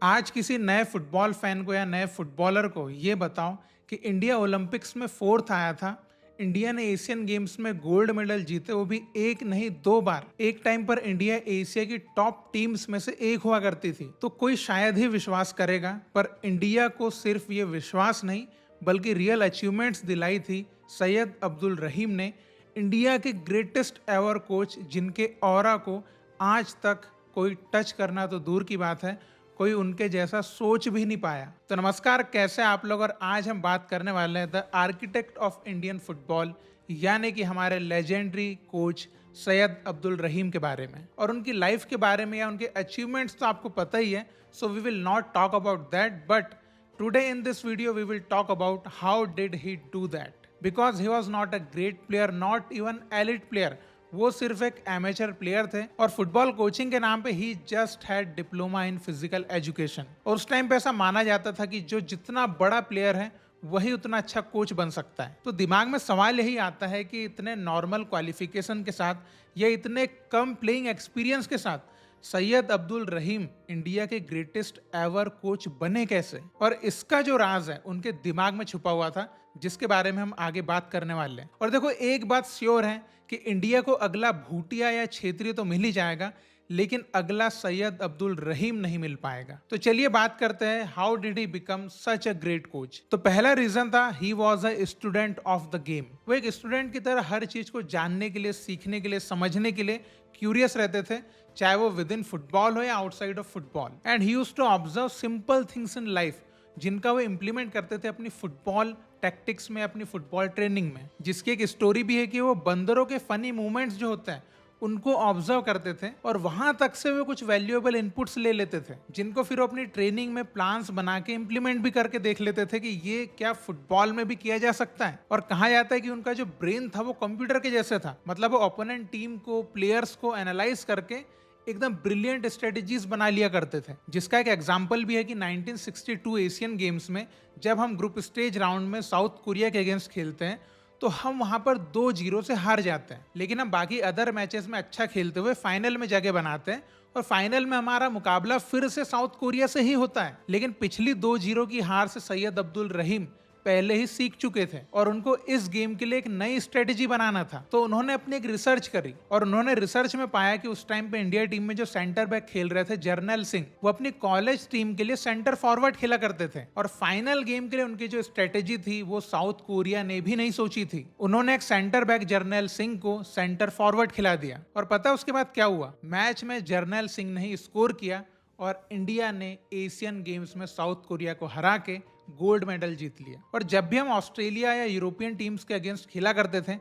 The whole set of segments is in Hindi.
आज किसी नए फुटबॉल फैन को या नए फुटबॉलर को ये बताओ कि इंडिया ओलंपिक्स में फोर्थ आया था। इंडिया ने एशियन गेम्स में गोल्ड मेडल जीते, वो भी एक नहीं दो बार। एक टाइम पर इंडिया एशिया की टॉप टीम्स में से एक हुआ करती थी। तो कोई शायद ही विश्वास करेगा, पर इंडिया को सिर्फ ये विश्वास नहीं बल्कि रियल अचीवमेंट्स दिलाई थी सैयद अब्दुल रहीम ने, इंडिया के ग्रेटेस्ट एवर कोच, जिनके ऑरा को आज तक कोई टच करना तो दूर की बात है, कोई उनके जैसा सोच भी नहीं पाया। तो नमस्कार, कैसे आप लोग। और आज हम बात करने वाले हैं the architect of Indian football, यानी कि हमारे लेजेंडरी कोच सैयद अब्दुल रहीम के बारे में और उनकी लाइफ के बारे में, या उनके अचीवमेंट्स तो आपको पता ही है। So we will not talk about that, but today in this video we will talk about how did he do that, because he was not a great player, not even elite player. वो सिर्फ एक एमेचर प्लेयर थे और फुटबॉल कोचिंग के नाम पे ही just had diploma in physical education. और उस टाइम पे ऐसा माना जाता था कि जो जितना बड़ा प्लेयर है वही उतना अच्छा कोच बन सकता है। तो दिमाग में सवाल यही आता है कि इतने नॉर्मल क्वालिफिकेशन के साथ या इतने कम प्लेइंग एक्सपीरियंस के साथ सैयद अब्दुल रहीम इंडिया के ग्रेटेस्ट एवर कोच बने कैसे। और इसका जो राज है उनके दिमाग में छुपा हुआ था, जिसके बारे में हम आगे बात करने वाले हैं। और देखो, एक बात श्योर है कि इंडिया को अगला भूटिया या क्षेत्रीय तो मिल ही जाएगा, लेकिन अगला सैयद अब्दुल रहीम नहीं मिल पाएगा। तो चलिए बात करते हैं, how did he become such a great coach. तो पहला रीजन था, he was a student of the game. वो एक स्टूडेंट की तरह हर चीज को जानने के लिए, सीखने के लिए, समझने के लिए क्यूरियस रहते थे, चाहे वो विद इन फुटबॉल हो या outside of football. And he used to observe simple things in life, जिनका वो इंप्लीमेंट करते थे अपनी फुटबॉल टैक्टिक्स में, अपनी फुटबॉल ट्रेनिंग में। जिसकी एक स्टोरी भी है कि वो बंदरों के फनी मूवमेंट्स जो होते हैं उनको ऑब्जर्व करते थे और वहां तक से वो कुछ वैल्यूएबल इनपुट्स ले लेते थे, जिनको फिर वो अपनी ट्रेनिंग में प्लान्स बना के इंप्लीमेंट भी करके देख लेते थे कि ये क्या फुटबॉल में भी किया जा सकता है। और कहा जाता है कि उनका जो ब्रेन था वो कंप्यूटर के जैसे था, मतलब वो ओपोनेंट टीम को, प्लेयर्स को एनालाइज करके एकदम ब्रिलियंट स्ट्रेटेजीज बना लिया करते थे। जिसका एक एग्जांपल भी है कि 1962 एशियन गेम्स में जब हम ग्रुप स्टेज राउंड में साउथ कोरिया के अगेंस्ट खेलते हैं तो हम वहां पर 2-0 से हार जाते हैं, लेकिन हम बाकी अदर मैचेस में अच्छा खेलते हुए फाइनल में जगह बनाते हैं और फाइनल में हमारा मुकाबला फिर से साउथ कोरिया से ही होता है। लेकिन पिछली 2-0 की हार से सैयद अब्दुल रहीम पहले ही सीख चुके थे और उनको इस गेम के लिए एक नई स्ट्रेटेजी बनाना था। तो उन्होंने अपनी एक रिसर्च करी और उन्होंने रिसर्च में पाया कि उस टाइम पे इंडिया टीम में जो सेंटर बैक खेल रहे थे जर्नैल सिंह, वो अपनी कॉलेज टीम के लिए सेंटर फॉरवर्ड खेला करते थे। और फाइनल गेम के लिए उनकी जो स्ट्रेटेजी थी वो साउथ कोरिया ने भी नहीं सोची थी। उन्होंने एक सेंटर बैक जर्नैल सिंह को सेंटर फॉरवर्ड खिला दिया और पता है उसके बाद क्या हुआ? मैच में जर्नैल सिंह ने ही स्कोर किया और इंडिया ने एशियन गेम्स में साउथ कोरिया को हरा के गोल्ड मेडल जीत लिया। और जब भी हम ऑस्ट्रेलिया या यूरोपियन टीम्स के अगेंस्ट खेला करते थे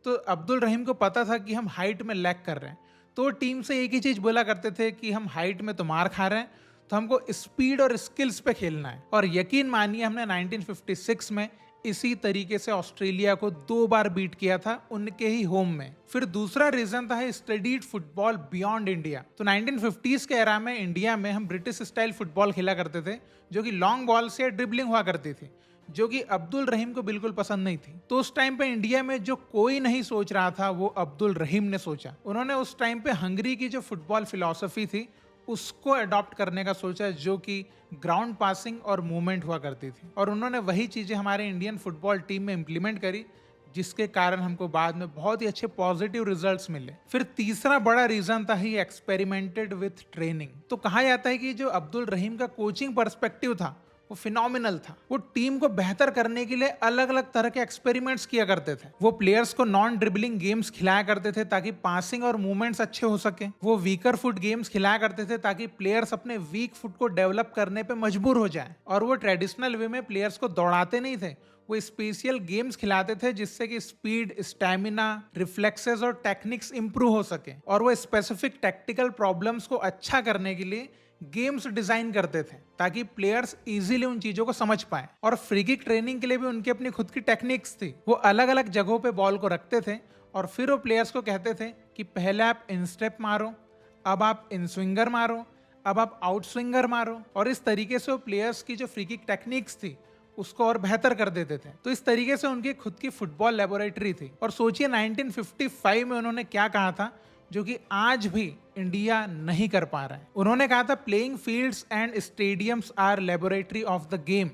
तो अब्दुल रहीम को पता था कि हम हाइट में लैग कर रहे हैं, तो टीम से एक ही चीज बोला करते थे कि हम हाइट में तो मार खा रहे हैं, तो हमको स्पीड और स्किल्स पे खेलना है। और यकीन मानिए, हमने 1956 में इसी तरीके से ऑस्ट्रेलिया को 2 बार बीट किया था उनके ही होम में। फिर दूसरा रीजन था स्टडीड फुटबॉल बियॉन्ड इंडिया। तो 1950s के एरा में इंडिया में हम ब्रिटिश स्टाइल फुटबॉल खेला करते थे, जो कि लॉन्ग बॉल से ड्रिबलिंग हुआ करती थी, जो कि अब्दुल रहीम को बिल्कुल पसंद नहीं थी। तो उस टाइम पे इंडिया में जो कोई नहीं सोच रहा था वो अब्दुल रहीम ने सोचा। उन्होंने उस टाइम पे हंगरी की जो फुटबॉल फिलॉसफी थी उसको अडॉप्ट करने का सोचा, जो कि ग्राउंड पासिंग और मूवमेंट हुआ करती थी। और उन्होंने वही चीजें हमारे इंडियन फुटबॉल टीम में इंप्लीमेंट करी, जिसके कारण हमको बाद में बहुत ही अच्छे पॉजिटिव रिजल्ट्स मिले। फिर तीसरा बड़ा रीजन था, ही एक्सपेरिमेंटेड विथ ट्रेनिंग। तो कहा जाता है कि जो अब्दुल रहीम का कोचिंग पर्सपेक्टिव था वो फिनोमिनल था। वो टीम को बेहतर करने के लिए अलग अलग तरह के एक्सपेरिमेंट्स किया करते थे। वो प्लेयर्स को नॉन ड्रिबलिंग गेम्स खिलाया करते थे ताकि पासिंग और मूवमेंट्स अच्छे हो सके। वो वीकर फुट गेम्स खिलाया करते थे ताकि प्लेयर्स अपने वीक फुट को डेवलप करने पे मजबूर हो जाए। और वो ट्रेडिशनल वे में प्लेयर्स को दौड़ाते नहीं थे, वो स्पेशल गेम्स खिलाते थे जिससे कि स्पीड, स्टैमिना, रिफ्लेक्सेस और टेक्निक्स इंप्रूव हो सके। और वो स्पेसिफिक टेक्टिकल प्रॉब्लम्स को अच्छा करने के लिए गेम्स डिजाइन करते थे ताकि प्लेयर्स इजीली उन चीजों को समझ पाए। और फ्री किक ट्रेनिंग के लिए भी उनकी अपनी खुद की टेक्निक्स थी। वो अलग अलग जगहों पे बॉल को रखते थे और फिर वो प्लेयर्स को कहते थे कि पहले आप इन स्टेप मारो, अब आप इन स्विंगर मारो, अब आप आउट स्विंगर मारो। और इस तरीके से वो प्लेयर्स की जो फ्री किक टेक्निक्स थी उसको और बेहतर कर देते थे। तो इस तरीके से उनकी खुद की फुटबॉल लेबोरेटरी थी। और सोचिए 1955 में उन्होंने क्या कहा था, जो कि आज भी इंडिया नहीं कर पा रहा है। उन्होंने कहा था playing fields and stadiums are laboratory of the game,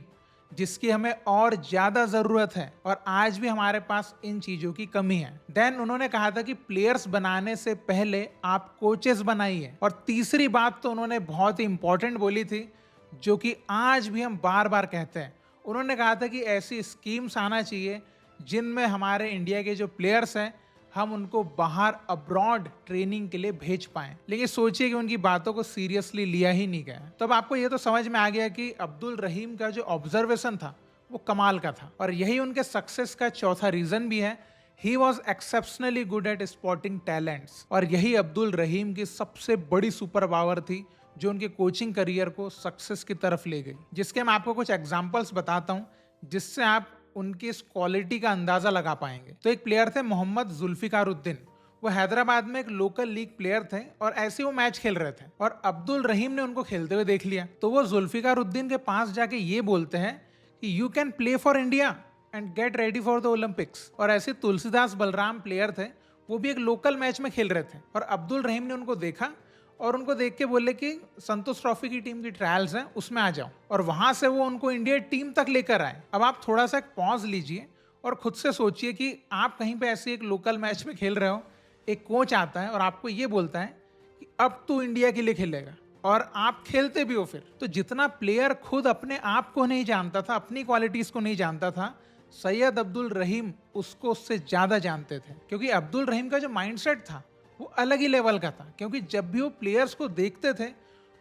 जिसकी हमें और ज्यादा जरूरत है और आज भी हमारे पास इन चीजों की कमी है। देन उन्होंने कहा था कि प्लेयर्स बनाने से पहले आप कोचेस बनाइए। और तीसरी बात तो उन्होंने बहुत ही इंपॉर्टेंट बोली थी, जो कि आज भी हम बार बार कहते हैं। उन्होंने कहा था कि ऐसी स्कीम्स आना चाहिए जिनमें हमारे इंडिया के जो प्लेयर्स हैं हम उनको बाहर अब्रॉड ट्रेनिंग के लिए भेज पाएं। लेकिन सोचिए कि उनकी बातों को सीरियसली लिया ही नहीं गया। तब आपको ये तो समझ में आ गया कि अब्दुल रहीम का जो ऑब्जर्वेशन था वो कमाल का था, और यही उनके सक्सेस का चौथा रीजन भी है। He was exceptionally good at spotting talents, और यही अब्दुल रहीम की सबसे बड़ी सुपर पावर थी जो उनके कोचिंग करियर को सक्सेस की तरफ ले गई। जिसके मैं आपको कुछ एग्जांपल्स बताता हूं जिससे आप उनकी इस क्वालिटी का अंदाजा लगा पाएंगे। तो एक प्लेयर थे मोहम्मद जुल्फिकारुद्दीन। वो हैदराबाद में एक लोकल लीग प्लेयर थे और ऐसे वो मैच खेल रहे थे और अब्दुल रहीम ने उनको खेलते हुए देख लिया। तो वो जुल्फिकारुद्दीन के पास जाके ये बोलते हैं कि you can play for India and get ready for the Olympics. और ऐसे तुलसीदास बलराम प्लेयर थे, वो भी एक लोकल मैच में खेल रहे थे और अब्दुल रहीम ने उनको देखा और उनको देख के बोले कि संतोष ट्रॉफी की टीम की ट्रायल्स हैं उसमें आ जाओ, और वहां से वो उनको इंडिया टीम तक लेकर आए। अब आप थोड़ा सा पॉज लीजिए और खुद से सोचिए कि आप कहीं पे ऐसे एक लोकल मैच में खेल रहे हो, एक कोच आता है और आपको ये बोलता है कि अब तू इंडिया के लिए खेलेगा, और आप खेलते भी हो। फिर तो जितना प्लेयर खुद अपने आप को नहीं जानता था, अपनी क्वालिटीज को नहीं जानता था, सैयद अब्दुल रहीम उसको उससे ज्यादा जानते थे। क्योंकि अब्दुल रहीम का जो माइंडसेट था वो अलग ही लेवल का था। क्योंकि जब भी वो प्लेयर्स को देखते थे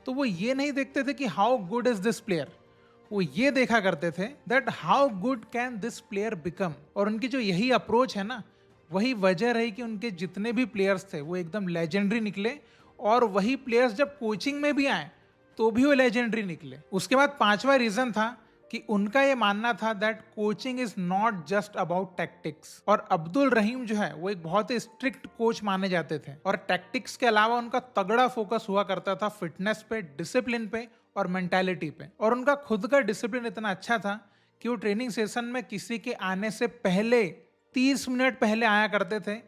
तो वो ये नहीं देखते थे कि how good is this player, वो ये देखा करते थे that how good can this player become. और उनकी जो यही अप्रोच है ना, वही वजह रही कि उनके जितने भी प्लेयर्स थे वो एकदम लेजेंडरी निकले, और वही प्लेयर्स जब कोचिंग में भी आए तो भी वो लेजेंडरी निकले। उसके बाद पांचवा रीजन था कि उनका ये मानना था that coaching is not just about tactics. और अब्दुल रहीम जो है वो एक बहुत ही स्ट्रिक्ट कोच माने जाते थे, और टैक्टिक्स के अलावा उनका तगड़ा फोकस हुआ करता था फिटनेस पे, डिसिप्लिन पे और मेंटालिटी पे। और उनका खुद का डिसिप्लिन इतना अच्छा था कि वो ट्रेनिंग सेशन में किसी के आने से पहले 30 मिनट पहले आया करते थे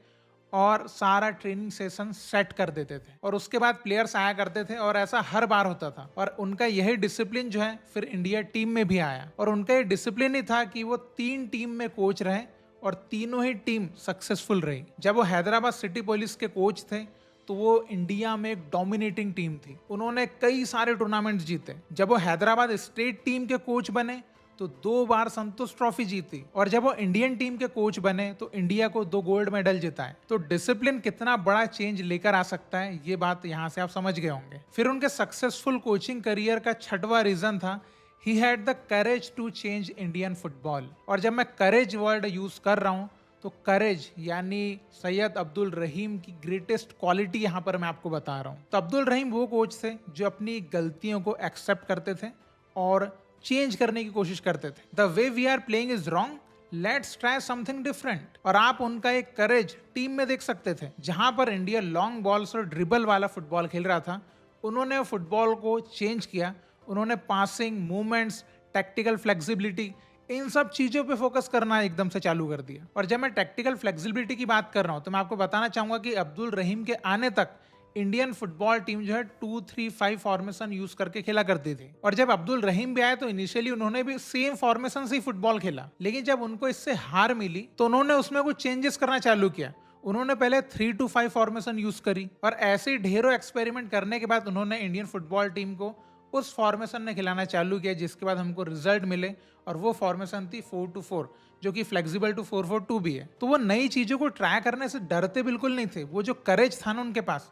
और सारा ट्रेनिंग सेशन सेट कर देते थे, और उसके बाद प्लेयर्स आया करते थे, और ऐसा हर बार होता था। और उनका यही डिसिप्लिन जो है फिर इंडिया टीम में भी आया, और उनका ये डिसिप्लिन ही था कि वो 3 टीम में कोच रहे और तीनों ही टीम सक्सेसफुल रही। जब वो हैदराबाद सिटी पुलिस के कोच थे तो वो इंडिया में एक डोमिनेटिंग टीम थी, उन्होंने कई सारे टूर्नामेंट्स जीते। जब वो हैदराबाद स्टेट टीम के कोच बने तो 2 बार संतोष ट्रॉफी जीती, और जब वो इंडियन टीम के कोच बने तो इंडिया को 2 गोल्ड मेडल जिताए। तो डिसिप्लिन कितना बड़ा चेंज लेकर आ सकता है, ये बात यहाँ से आप समझ गए होंगे। फिर उनके सक्सेसफुल कोचिंग करियर का छठवां रीजन था he had the courage to change Indian football. और जब मैं करेज वर्ड यूज कर रहा हूँ तो करेज यानी सैयद अब्दुल रहीम की ग्रेटेस्ट क्वालिटी यहाँ पर मैं आपको बता रहा हूँ। तो अब्दुल रहीम वो कोच थे जो अपनी गलतियों को एक्सेप्ट करते थे और चेंज करने की कोशिश करते थे। The way we are playing is wrong, let's try something different. और आप उनका एक करेज टीम में देख सकते थे। जहां पर इंडिया लॉन्ग बॉल्स और ड्रिबल वाला फुटबॉल खेल रहा था, उन्होंने फुटबॉल को चेंज किया। उन्होंने पासिंग, मूवमेंट्स, टैक्टिकल फ्लेक्सिबिलिटी, इन सब चीजों पे फोकस करना एकदम से चालू कर दिया। और जब मैं टैक्टिकल फ्लेक्सिबिलिटी की बात कर रहा हूं तो मैं आपको बताना चाहूंगा कि अब्दुल रहीम के आने तक इंडियन फुटबॉल टीम जो है 2-3-5 फॉर्मेशन यूज करके खेला करती थी। और जब अब्दुल रहीम भी आए तो इनिशियली उन्होंने भी सेम फॉर्मेशन से ही फुटबॉल खेला, लेकिन जब उनको इससे हार मिली तो उन्होंने उसमें कुछ चेंजेस करना चालू किया। उन्होंने पहले 3-5 फॉर्मेशन यूज करी, और ऐसे ही ढेरों एक्सपेरिमेंट करने के बाद उन्होंने इंडियन फुटबॉल टीम को उस फॉर्मेशन में खिलाना चालू किया, जिसके बाद हमको रिजल्ट मिले, और वो फॉर्मेशन थी 4-4, जो कि फ्लेक्सिबल टू 4-4-2 भी है। तो वो नई चीजों को ट्राई करने से डरते बिल्कुल नहीं थे। वो जो करेज था ना उनके पास,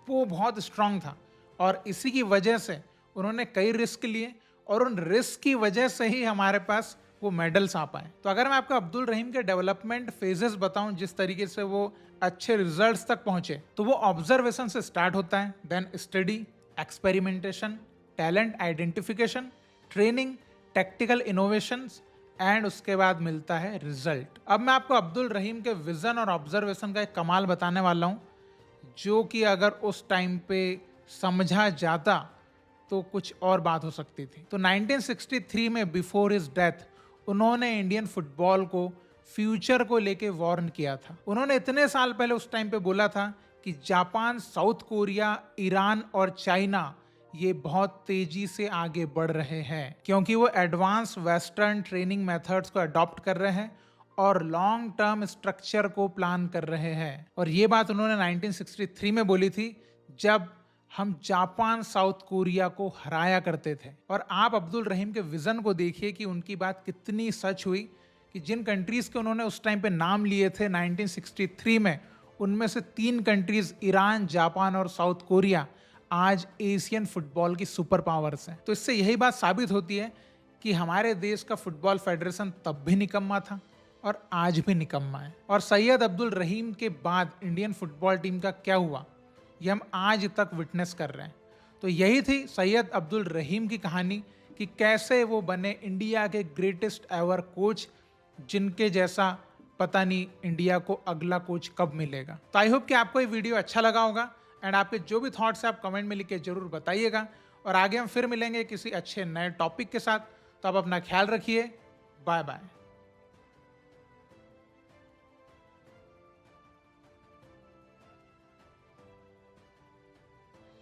वो बहुत स्ट्रांग था, और इसी की वजह से उन्होंने कई रिस्क लिए, और उन रिस्क की वजह से ही हमारे पास वो मेडल्स आ पाए। तो अगर मैं आपको अब्दुल रहीम के डेवलपमेंट फेजेस बताऊं, जिस तरीके से वो अच्छे रिजल्ट्स तक पहुंचे, तो वो ऑब्जर्वेशन से स्टार्ट होता है, then study, experimentation, talent identification, training, tactical innovations, and उसके बाद मिलता है रिजल्ट। अब मैं आपको अब्दुल रहीम के विजन और ऑब्जर्वेशन का एक कमाल बताने वाला हूं, जो कि अगर उस टाइम पे समझा जाता तो कुछ और बात हो सकती थी। तो 1963 में बिफोर हिज डेथ उन्होंने इंडियन फुटबॉल को फ्यूचर को लेके वार्न किया था। उन्होंने इतने साल पहले उस टाइम पे बोला था कि जापान, साउथ कोरिया, ईरान और चाइना ये बहुत तेजी से आगे बढ़ रहे हैं क्योंकि वो एडवांस वेस्टर्न ट्रेनिंग मेथड्स को अडॉप्ट कर रहे हैं और लॉन्ग टर्म स्ट्रक्चर को प्लान कर रहे हैं। और ये बात उन्होंने 1963 में बोली थी जब हम जापान, साउथ कोरिया को हराया करते थे। और आप अब्दुल रहीम के विजन को देखिए कि उनकी बात कितनी सच हुई कि जिन कंट्रीज के उन्होंने उस टाइम पे नाम लिए थे 1963 में, उनमें से 3 कंट्रीज ईरान, जापान और साउथ कोरिया आज एशियन फुटबॉल की सुपर पावर्स हैं। तो इससे यही बात साबित होती है कि हमारे देश का फुटबॉल फेडरेशन तब भी निकम्मा था और आज भी निकम्मा है। और सैयद अब्दुल रहीम के बाद इंडियन फुटबॉल टीम का क्या हुआ, ये हम आज तक विटनेस कर रहे हैं। तो यही थी सैयद अब्दुल रहीम की कहानी कि कैसे वो बने इंडिया के ग्रेटेस्ट एवर कोच, जिनके जैसा पता नहीं इंडिया को अगला कोच कब मिलेगा। तो आई होप कि आपको ये वीडियो अच्छा लगा होगा एंड आपके जो भी थॉट्स हैं आप कमेंट में लिख के जरूर बताइएगा। और आगे हम फिर मिलेंगे किसी अच्छे नए टॉपिक के साथ। तो आप अपना ख्याल रखिए। Bye bye.